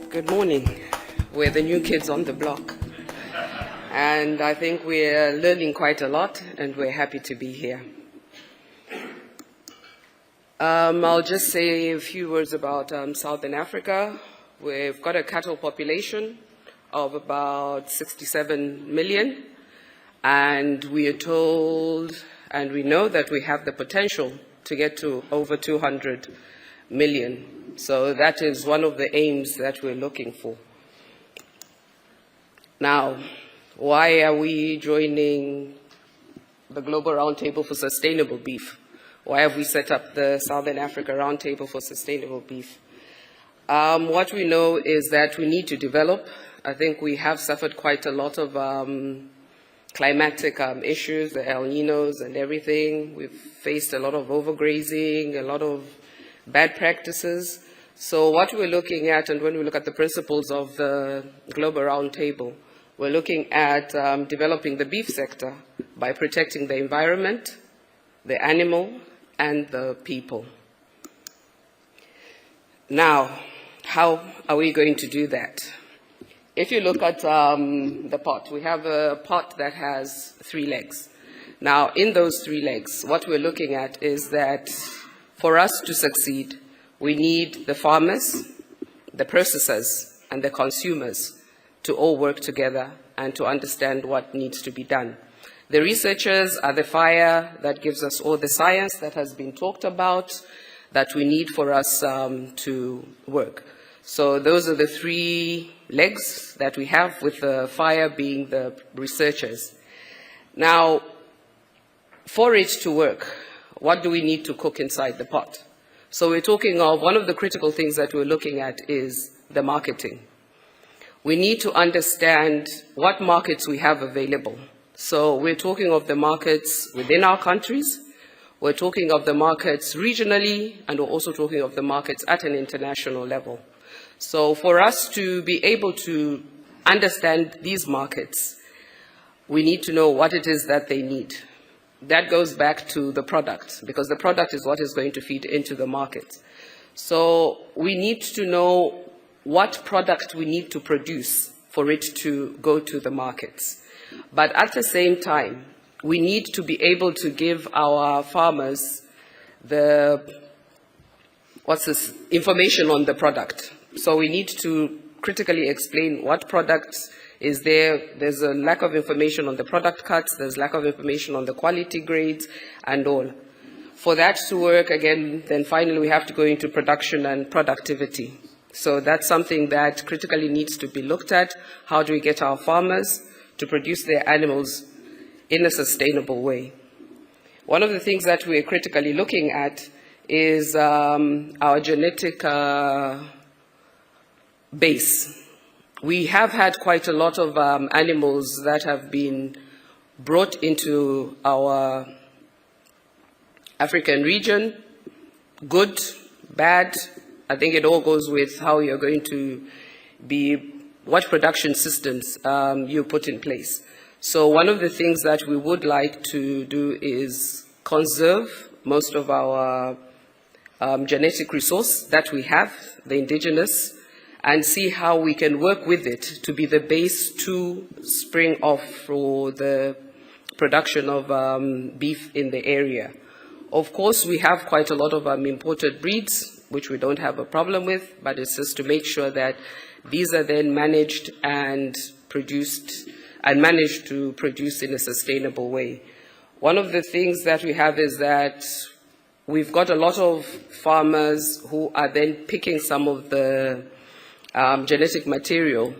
Good morning. We're the new kids on the block. And I think we're learning quite a lot, and we're happy to be here. I'll just say a few words about Southern Africa. We've got a cattle population of about 67 million, and we are told and we know that we have the potential to get to over 200 million. So that is one of the aims that we're looking for. Now, why are we joining the Global Roundtable for Sustainable Beef? Why have we set up the Southern Africa Roundtable for Sustainable Beef? What we know is that we need to develop. I think we have suffered quite a lot of climatic issues, the El Ninos and everything. We've faced a lot of overgrazing, a lot of bad practices. So what we're looking at, and when we look at the principles of the Global Roundtable, we're looking at developing the beef sector by protecting the environment, the animal, and the people. Now, how are we going to do that? If you look at the pot, we have a pot that has 3 legs. Now, in those 3 legs, what we're looking at is that for us to succeed, we need the farmers, the processors, and the consumers to all work together and to understand what needs to be done. The researchers are the fire that gives us all the science that has been talked about that we need for us to work. So those are the 3 legs that we have, with the fire being the researchers. Now, for it to work, what do we need to cook inside the pot? So we're talking of, one of the critical things that we're looking at is the marketing. We need to understand what markets we have available. So we're talking of the markets within our countries, we're talking of the markets regionally, and we're also talking of the markets at an international level. So for us to be able to understand these markets, we need to know what it is that they need. That goes back to the product, because the product is what is going to feed into the market. So we need to know what product we need to produce for it to go to the markets. But at the same time, we need to be able to give our farmers information on the product. So we need to critically explain what products is there. There's a lack of information on the product cuts, there's lack of information on the quality grades and all. For that to work, again, then finally we have to go into production and productivity. So that's something that critically needs to be looked at. How do we get our farmers to produce their animals in a sustainable way? One of the things that we're critically looking at is our genetic base. We have had quite a lot of animals that have been brought into our African region, good, bad. I think it all goes with how you're going to be, what production systems you put in place. So one of the things that we would like to do is conserve most of our genetic resource that we have, the indigenous, and see how we can work with it to be the base to spring off for the production of beef in the area. Of course, we have quite a lot of imported breeds, which we don't have a problem with, but it's just to make sure that these are then managed and produced and managed to produce in a sustainable way. One of the things that we have is that we've got a lot of farmers who are then picking some of the genetic material,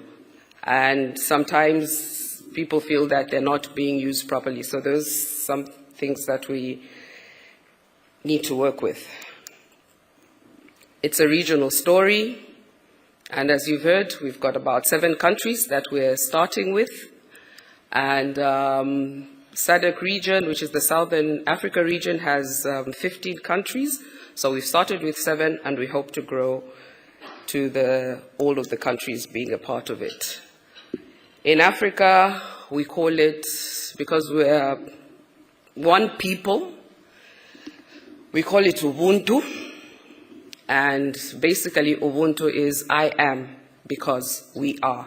and sometimes people feel that they're not being used properly. So there's some things that we need to work with. It's a regional story, and as you've heard, we've got about 7 countries that we're starting with, and SADC region, which is the Southern Africa region, has 15 countries. So we've started with 7, and we hope to grow to all of the countries being a part of it. In Africa, we call it, because we're one people, we call it Ubuntu. And basically, Ubuntu is I am because we are.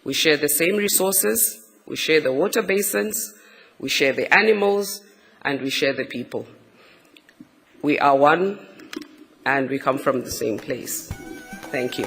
We share the same resources, we share the water basins, we share the animals, and we share the people. We are one, and we come from the same place. Thank you.